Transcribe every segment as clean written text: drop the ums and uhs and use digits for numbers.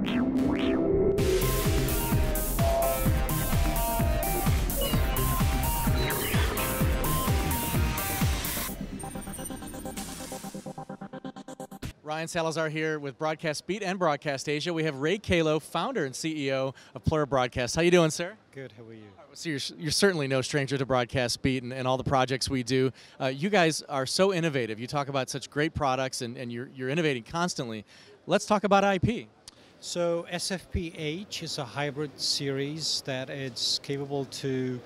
Ryan Salazar here with Broadcast Beat and Broadcast Asia. We have Ray Kalo, founder and CEO of Plura Broadcast. How you doing, sir? Good. How are you? So you're certainly no stranger to Broadcast Beat and all the projects we do. You guys are so innovative. You talk about such great products, and you're innovating constantly. Let's talk about IP. So SFPH is a hybrid series that is capable to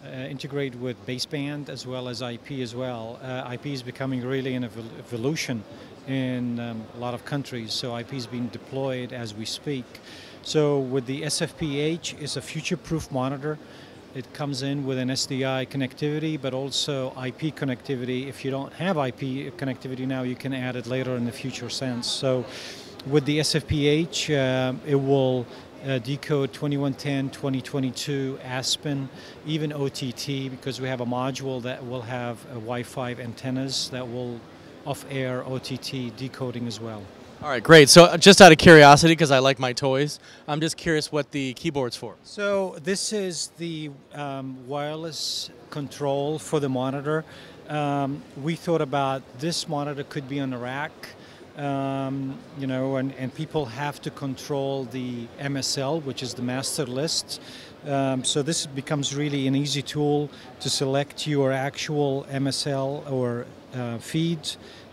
integrate with baseband as well as IP as well. IP is becoming really an evolution in a lot of countries, so IP is being deployed as we speak. So with the SFPH, it's a future-proof monitor. It comes in with an SDI connectivity, but also IP connectivity. If you don't have IP connectivity now, you can add it later in the future sense. So with the SFPH, it will decode 2110, 2022, Aspen, even OTT, because we have a module that will have Wi-Fi antennas that will off-air OTT decoding as well. All right, great. So just out of curiosity, because I like my toys, I'm just curious what the keyboard's for. So this is the wireless control for the monitor. We thought about this monitor could be on a rack, you know, and people have to control the MSL, which is the master list. So this becomes really an easy tool to select your actual MSL or feed,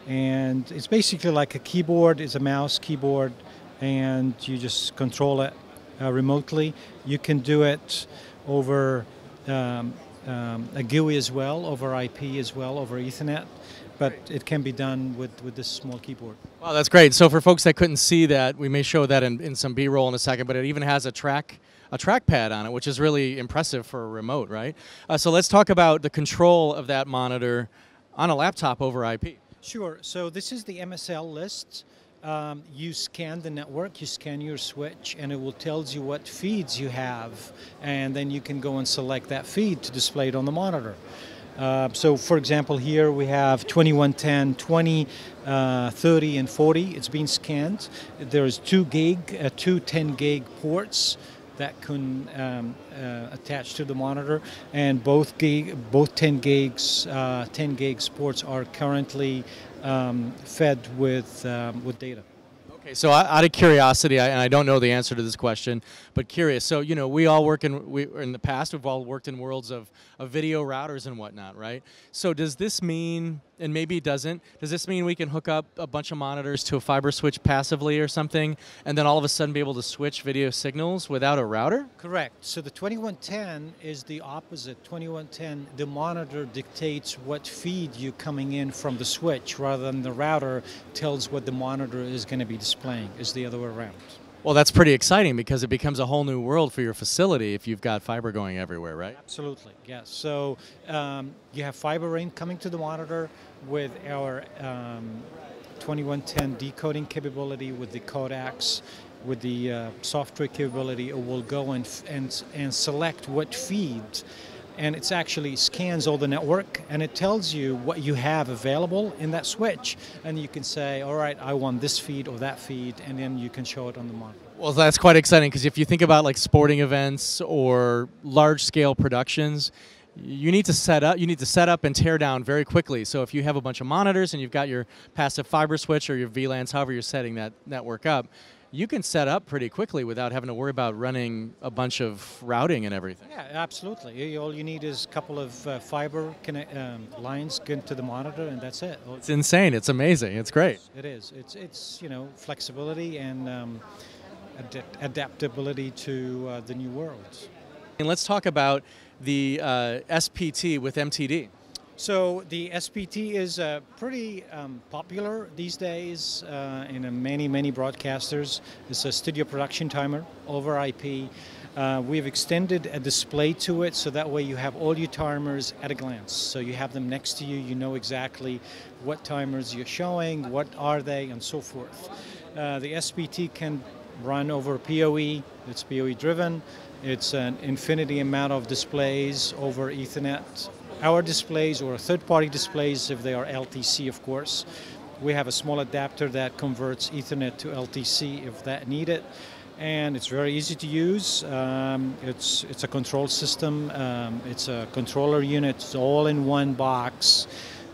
and it's basically like a keyboard. It's a mouse keyboard, and you just control it remotely. You can do it over a GUI as well, over IP as well, over Ethernet, but it can be done with this small keyboard. Wow, that's great. So for folks that couldn't see that, we may show that in some B-roll in a second, but it even has a trackpad on it, which is really impressive for a remote, right? So let's talk about the control of that monitor on a laptop over IP. Sure. So this is the MSL list. You scan the network, you scan your switch, and it will tell you what feeds you have, and then you can go and select that feed to display it on the monitor. So for example, here we have 2110, 20, 30, and 40. It's being scanned. There's two 10 gig ports that can attach to the monitor, and both 10 gigs ports are currently fed with data. Okay, so out of curiosity, and I don't know the answer to this question, but curious. So you know, we all work in the past. We've all worked in worlds of video routers and whatnot, right? So does this mean, and maybe it doesn't, does this mean we can hook up a bunch of monitors to a fiber switch passively or something, and then all of a sudden be able to switch video signals without a router? Correct. So the 2110 is the opposite. 2110, the monitor dictates what feed you're coming in from the switch, rather than the router tells what the monitor is going to be displaying. Is the other way around. Well, that's pretty exciting because it becomes a whole new world for your facility if you've got fiber going everywhere, right? Absolutely, yes. So you have fiber in coming to the monitor with our 2110 decoding capability, with the codecs, with the software capability. It will go and select what feed, and it actually scans all the network, and it tells you what you have available in that switch, and you can say, all right, I want this feed or that feed, and then you can show it on the monitor. Well, that's quite exciting, because if you think about like sporting events or large-scale productions, you need to set up and tear down very quickly. So if you have a bunch of monitors and you've got your passive fiber switch or your VLANs, however you're setting that network up, you can set up pretty quickly without having to worry about running a bunch of routing and everything. Yeah, absolutely. All you need is a couple of fiber lines going to the monitor, and that's it. It's insane. It's amazing. It's great. It is. It's you know, flexibility and adaptability to the new world. And let's talk about the SPT with MTD. So the SPT is pretty popular these days in many broadcasters. It's a studio production timer over IP. We've extended a display to it, so that way you have all your timers at a glance. So you have them next to you, you know exactly what timers you're showing, what are they, and so forth. The SPT can run over PoE, it's PoE driven. It's an infinity amount of displays over Ethernet. Our displays, or third-party displays if they are LTC, of course. We have a small adapter that converts Ethernet to LTC if that needed. and it's very easy to use. It's a control system. It's a controller unit. It's all in one box.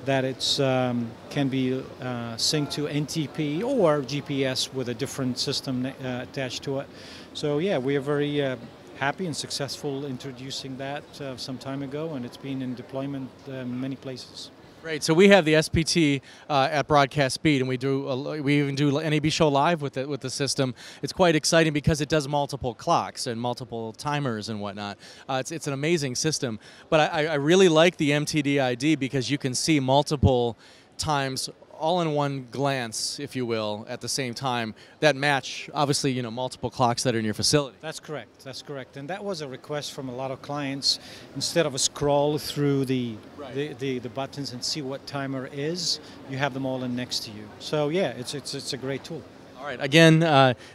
That it's can be synced to NTP or GPS with a different system attached to it. So yeah, we are very happy and successful introducing that some time ago, and it's been in deployment in many places. Great. So we have the SPT at Broadcast Speed, and we even do NAB Show Live with the system. It's quite exciting because it does multiple clocks and multiple timers and whatnot. It's an amazing system. But I really like the MTD ID because you can see multiple times all in one glance, if you will, at the same time that match, obviously, you know, multiple clocks that are in your facility. That's correct. That's correct. And that was a request from a lot of clients. Instead of a scroll through the buttons and see what timer is, you have them all in next to you. So yeah, it's a great tool. All right. Again,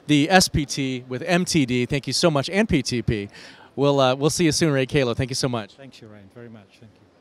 the SPT with MTD. Thank you so much, and PTP. We'll see you soon, Ray Kalo. Thank you so much. Thanks, you, Ryan, very much. Thank you.